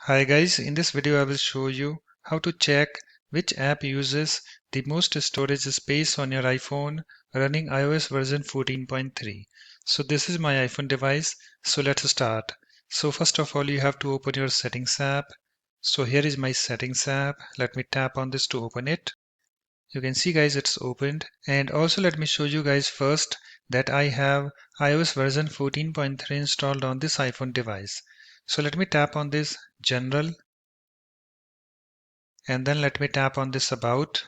Hi guys, in this video I will show you how to check which app uses the most storage space on your iPhone running iOS version 14.3. So this is my iPhone device, so let's start. So first of all you have to open your settings app. So here is my settings app. Let me tap on this to open it. You can see guys it's opened, and also let me show you guys first that I have iOS version 14.3 installed on this iPhone device. So let me tap on this general, and then let me tap on this about,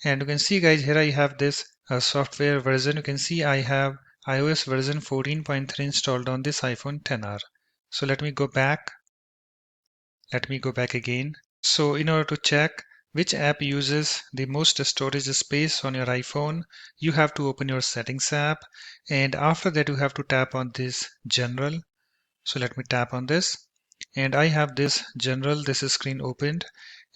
and you can see guys here I have this software version. You can see I have iOS version 14.3 installed on this iPhone 10R. So let me go back again. So in order to check which app uses the most storage space on your iPhone, you have to open your settings app, and after that you have to tap on this general. So let me tap on this, and I have this general, this is screen opened,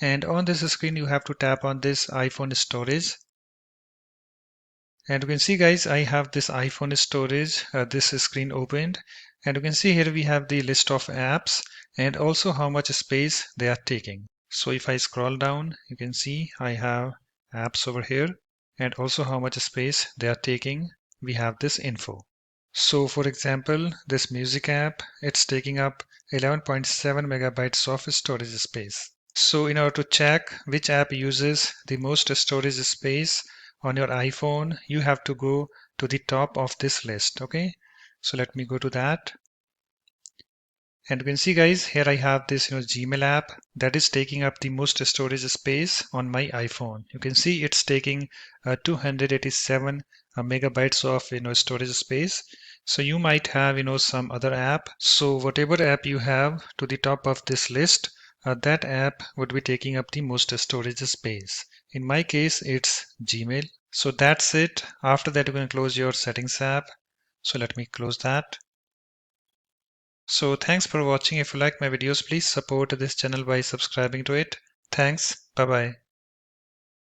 and on this screen you have to tap on this iPhone storage, and you can see guys I have this iPhone storage, this screen opened, and you can see here we have the list of apps and also how much space they are taking. So if I scroll down, you can see I have apps over here and also how much space they are taking. We have this info. So for example, this music app, it's taking up 11.7 megabytes of storage space. So in order to check which app uses the most storage space on your iPhone, you have to go to the top of this list. Okay, so let me go to that. And you can see guys, here I have this Gmail app that is taking up the most storage space on my iPhone. You can see it's taking 287 megabytes of storage space. So you might have some other app. So whatever app you have to the top of this list, that app would be taking up the most storage space. In my case, it's Gmail. So that's it. After that, you can close your settings app. So let me close that. So thanks for watching. If you like my videos, please support this channel by subscribing to it. Thanks. Bye bye.